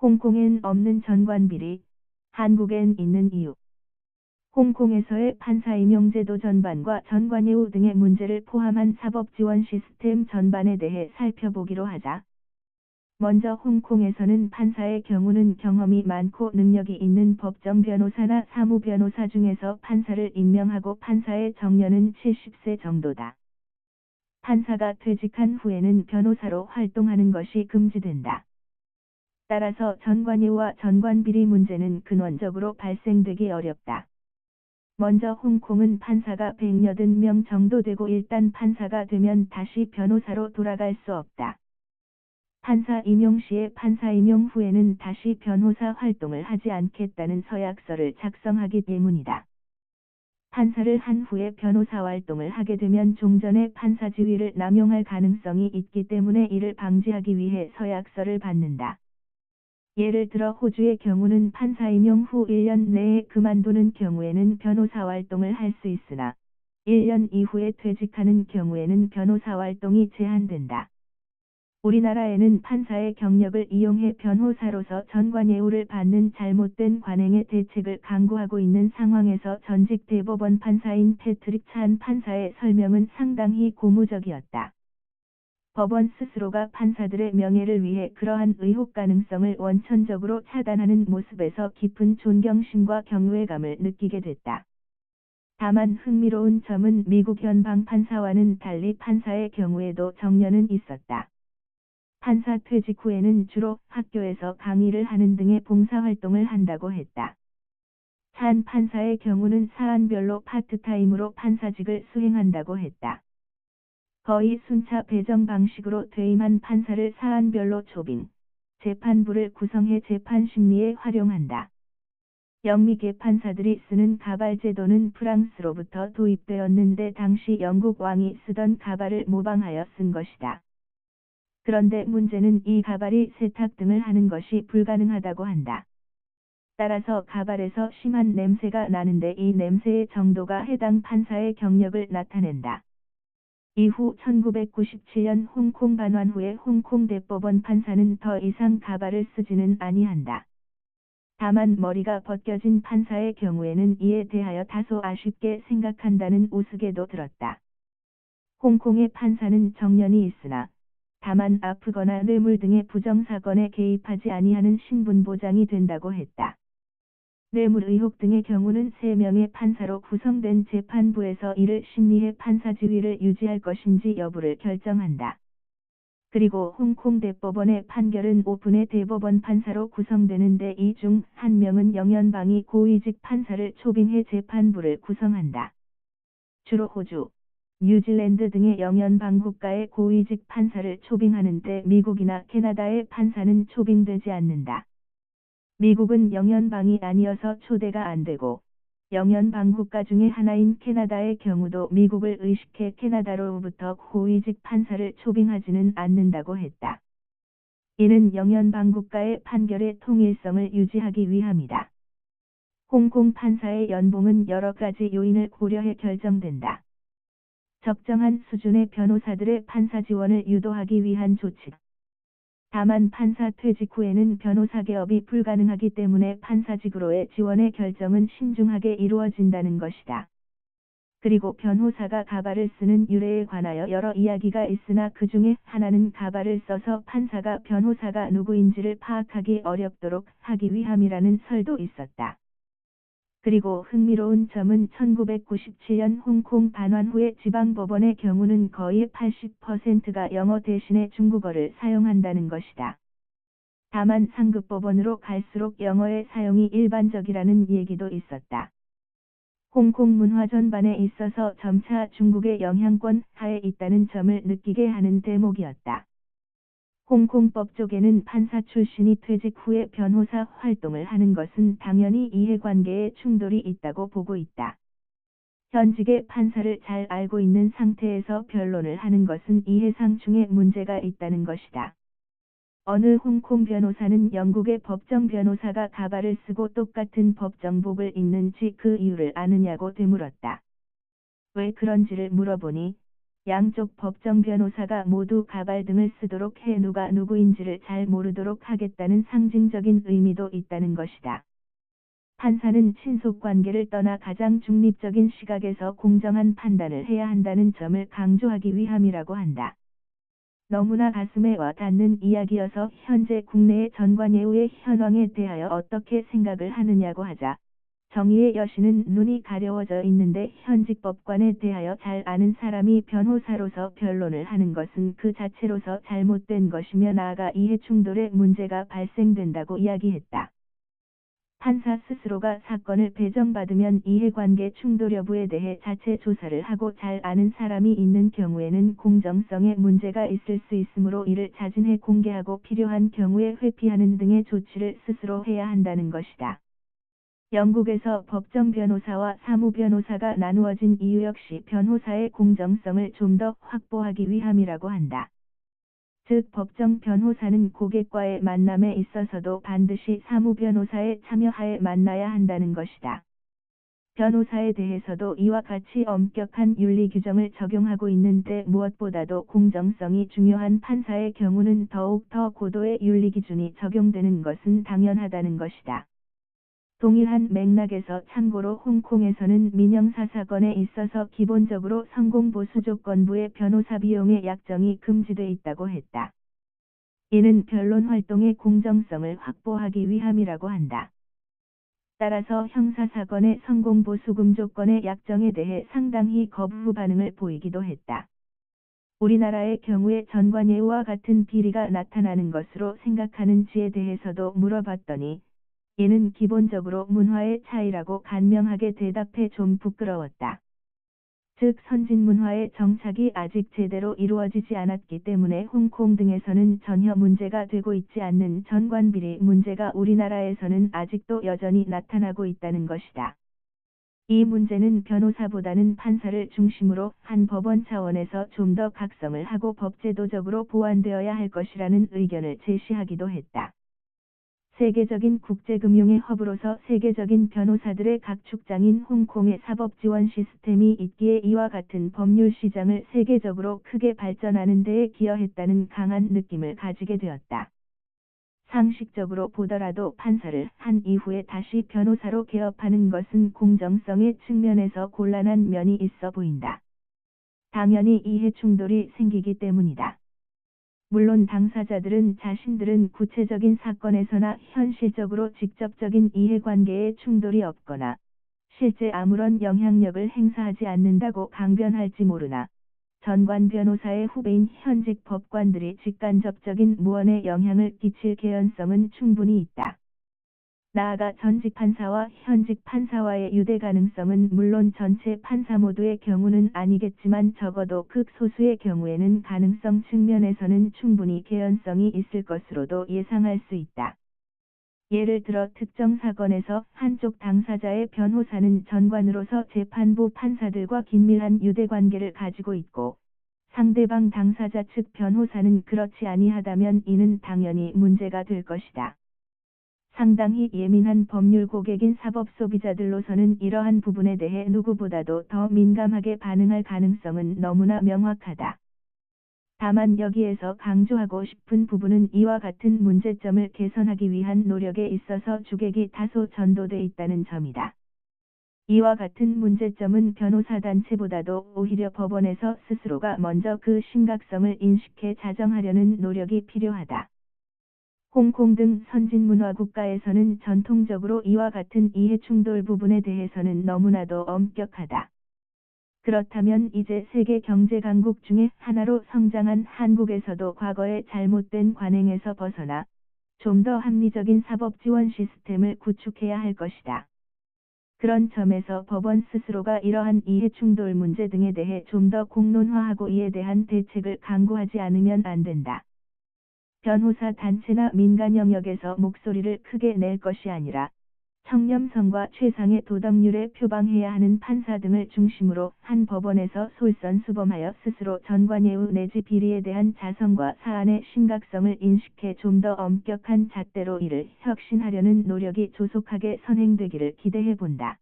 홍콩엔 없는 전관비리, 한국엔 있는 이유. 홍콩에서의 판사 임용 제도 전반과 전관예우 등의 문제를 포함한 사법 지원 시스템 전반에 대해 살펴보기로 하자. 먼저 홍콩에서는 판사의 경우는 경험이 많고 능력이 있는 법정 변호사나 사무 변호사 중에서 판사를 임명하고 판사의 정년은 70세 정도다. 판사가 퇴직한 후에는 변호사로 활동하는 것이 금지된다. 따라서 전관예우와 전관비리 문제는 근원적으로 발생되기 어렵다. 먼저 홍콩은 판사가 180명 정도 되고 일단 판사가 되면 다시 변호사로 돌아갈 수 없다. 판사 임용 시에 판사 임용 후에는 다시 변호사 활동을 하지 않겠다는 서약서를 작성하기 때문이다. 판사를 한 후에 변호사 활동을 하게 되면 종전의 판사 지위를 남용할 가능성이 있기 때문에 이를 방지하기 위해 서약서를 받는다. 예를 들어 호주의 경우는 판사 임용 후 1년 내에 그만두는 경우에는 변호사 활동을 할 수 있으나 1년 이후에 퇴직하는 경우에는 변호사 활동이 제한된다. 우리나라에는 판사의 경력을 이용해 변호사로서 전관예우를 받는 잘못된 관행의 대책을 강구하고 있는 상황에서 전직 대법원 판사인 패트릭 찬 판사의 설명은 상당히 고무적이었다. 법원 스스로가 판사들의 명예를 위해 그러한 의혹 가능성을 원천적으로 차단하는 모습에서 깊은 존경심과 경외감을 느끼게 됐다. 다만 흥미로운 점은 미국 연방 판사와는 달리 판사의 경우에도 정년은 있었다. 판사 퇴직 후에는 주로 학교에서 강의를 하는 등의 봉사활동을 한다고 했다. 찬 판사의 경우는 사안별로 파트타임으로 판사직을 수행한다고 했다. 거의 순차 배정 방식으로 퇴임한 판사를 사안별로 초빙, 재판부를 구성해 재판 심리에 활용한다. 영미계 판사들이 쓰는 가발 제도는 프랑스로부터 도입되었는데 당시 영국 왕이 쓰던 가발을 모방하여 쓴 것이다. 그런데 문제는 이 가발이 세탁 등을 하는 것이 불가능하다고 한다. 따라서 가발에서 심한 냄새가 나는데 이 냄새의 정도가 해당 판사의 경력을 나타낸다. 이후 1997년 홍콩 반환 후에 홍콩 대법원 판사는 더 이상 가발을 쓰지는 아니한다. 다만 머리가 벗겨진 판사의 경우에는 이에 대하여 다소 아쉽게 생각한다는 우스개도 들었다. 홍콩의 판사는 정년이 있으나 다만 아프거나 뇌물 등의 부정사건에 개입하지 아니하는 신분보장이 된다고 했다. 뇌물 의혹 등의 경우는 3명의 판사로 구성된 재판부에서 이를 심리해 판사 지위를 유지할 것인지 여부를 결정한다. 그리고 홍콩 대법원의 판결은 5분의 대법원 판사로 구성되는데 이 중 1명은 영연방위 고위직 판사를 초빙해 재판부를 구성한다. 주로 호주, 뉴질랜드 등의 영연방 국가의 고위직 판사를 초빙하는데 미국이나 캐나다의 판사는 초빙되지 않는다. 미국은 영연방이 아니어서 초대가 안 되고 영연방 국가 중의 하나인 캐나다의 경우도 미국을 의식해 캐나다로부터 고위직 판사를 초빙하지는 않는다고 했다. 이는 영연방 국가의 판결의 통일성을 유지하기 위함이다. 홍콩 판사의 연봉은 여러 가지 요인을 고려해 결정된다. 적정한 수준의 변호사들의 판사 지원을 유도하기 위한 조치. 다만 판사 퇴직 후에는 변호사 개업이 불가능하기 때문에 판사직으로의 지원의 결정은 신중하게 이루어진다는 것이다. 그리고 변호사가 가발을 쓰는 유래에 관하여 여러 이야기가 있으나 그 중에 하나는 가발을 써서 판사가 변호사가 누구인지를 파악하기 어렵도록 하기 위함이라는 설도 있었다. 그리고 흥미로운 점은 1997년 홍콩 반환 후에 지방법원의 경우는 거의 80%가 영어 대신에 중국어를 사용한다는 것이다. 다만 상급법원으로 갈수록 영어의 사용이 일반적이라는 얘기도 있었다. 홍콩 문화 전반에 있어서 점차 중국의 영향권 하에 있다는 점을 느끼게 하는 대목이었다. 홍콩 법조계는 판사 출신이 퇴직 후에 변호사 활동을 하는 것은 당연히 이해관계에 충돌이 있다고 보고 있다. 현직의 판사를 잘 알고 있는 상태에서 변론을 하는 것은 이해상충에 문제가 있다는 것이다. 어느 홍콩 변호사는 영국의 법정 변호사가 가발을 쓰고 똑같은 법정복을 입는지 그 이유를 아느냐고 되물었다. 왜 그런지를 물어보니 양쪽 법정 변호사가 모두 가발등을 쓰도록 해 누가 누구인지를 잘 모르도록 하겠다는 상징적인 의미도 있다는 것이다. 판사는 친속관계를 떠나 가장 중립적인 시각에서 공정한 판단을 해야 한다는 점을 강조하기 위함이라고 한다. 너무나 가슴에 와 닿는 이야기여서 현재 국내의 전관예우의 현황에 대하여 어떻게 생각을 하느냐고 하자, 정의의 여신은 눈이 가려워져 있는데 현직 법관에 대하여 잘 아는 사람이 변호사로서 변론을 하는 것은 그 자체로서 잘못된 것이며 나아가 이해충돌의 문제가 발생된다고 이야기했다. 판사 스스로가 사건을 배정받으면 이해관계 충돌 여부에 대해 자체 조사를 하고 잘 아는 사람이 있는 경우에는 공정성에 문제가 있을 수 있으므로 이를 자진해 공개하고 필요한 경우에 회피하는 등의 조치를 스스로 해야 한다는 것이다. 영국에서 법정 변호사와 사무 변호사가 나누어진 이유 역시 변호사의 공정성을 좀 더 확보하기 위함이라고 한다. 즉 법정 변호사는 고객과의 만남에 있어서도 반드시 사무 변호사의 참여하에 만나야 한다는 것이다. 변호사에 대해서도 이와 같이 엄격한 윤리 규정을 적용하고 있는데 무엇보다도 공정성이 중요한 판사의 경우는 더욱 더 고도의 윤리 기준이 적용되는 것은 당연하다는 것이다. 동일한 맥락에서 참고로 홍콩에서는 민영사 사건에 있어서 기본적으로 성공보수 조건부의 변호사 비용의 약정이 금지돼 있다고 했다. 이는 변론 활동의 공정성을 확보하기 위함이라고 한다. 따라서 형사사건의 성공보수금 조건의 약정에 대해 상당히 거부 반응을 보이기도 했다. 우리나라의 경우에 전관예우와 같은 비리가 나타나는 것으로 생각하는지에 대해서도 물어봤더니 이는 기본적으로 문화의 차이라고 간명하게 대답해 좀 부끄러웠다. 즉 선진 문화의 정착이 아직 제대로 이루어지지 않았기 때문에 홍콩 등에서는 전혀 문제가 되고 있지 않는 전관비리 문제가 우리나라에서는 아직도 여전히 나타나고 있다는 것이다. 이 문제는 변호사보다는 판사를 중심으로 한 법원 차원에서 좀 더 각성을 하고 법제도적으로 보완되어야 할 것이라는 의견을 제시하기도 했다. 세계적인 국제금융의 허브로서 세계적인 변호사들의 각축장인 홍콩의 사법 지원 시스템이 있기에 이와 같은 법률 시장을 세계적으로 크게 발전하는 데에 기여했다는 강한 느낌을 가지게 되었다. 상식적으로 보더라도 판사를 한 이후에 다시 변호사로 개업하는 것은 공정성의 측면에서 곤란한 면이 있어 보인다. 당연히 이해 충돌이 생기기 때문이다. 물론 당사자들은 자신들은 구체적인 사건에서나 현실적으로 직접적인 이해관계에 충돌이 없거나 실제 아무런 영향력을 행사하지 않는다고 강변할지 모르나 전관 변호사의 후배인 현직 법관들이 직간접적인 무언의 영향을 끼칠 개연성은 충분히 있다. 나아가 전직 판사와 현직 판사와의 유대 가능성은 물론 전체 판사 모두의 경우는 아니겠지만 적어도 극소수의 경우에는 가능성 측면에서는 충분히 개연성이 있을 것으로도 예상할 수 있다. 예를 들어 특정 사건에서 한쪽 당사자의 변호사는 전관으로서 재판부 판사들과 긴밀한 유대관계를 가지고 있고 상대방 당사자 측 변호사는 그렇지 아니하다면 이는 당연히 문제가 될 것이다. 상당히 예민한 법률 고객인 사법 소비자들로서는 이러한 부분에 대해 누구보다도 더 민감하게 반응할 가능성은 너무나 명확하다. 다만 여기에서 강조하고 싶은 부분은 이와 같은 문제점을 개선하기 위한 노력에 있어서 주객이 다소 전도돼 있다는 점이다. 이와 같은 문제점은 변호사 단체보다도 오히려 법원에서 스스로가 먼저 그 심각성을 인식해 자정하려는 노력이 필요하다. 홍콩 등 선진문화 국가에서는 전통적으로 이와 같은 이해충돌 부분에 대해서는 너무나도 엄격하다. 그렇다면 이제 세계 경제 강국 중에 하나로 성장한 한국에서도 과거의 잘못된 관행에서 벗어나 좀 더 합리적인 사법 지원 시스템을 구축해야 할 것이다. 그런 점에서 법원 스스로가 이러한 이해충돌 문제 등에 대해 좀 더 공론화하고 이에 대한 대책을 강구하지 않으면 안 된다. 변호사 단체나 민간 영역에서 목소리를 크게 낼 것이 아니라 청렴성과 최상의 도덕률에 표방해야 하는 판사 등을 중심으로 한 법원에서 솔선수범하여 스스로 전관예우 내지 비리에 대한 자성과 사안의 심각성을 인식해 좀 더 엄격한 잣대로 이를 혁신하려는 노력이 조속하게 선행되기를 기대해 본다.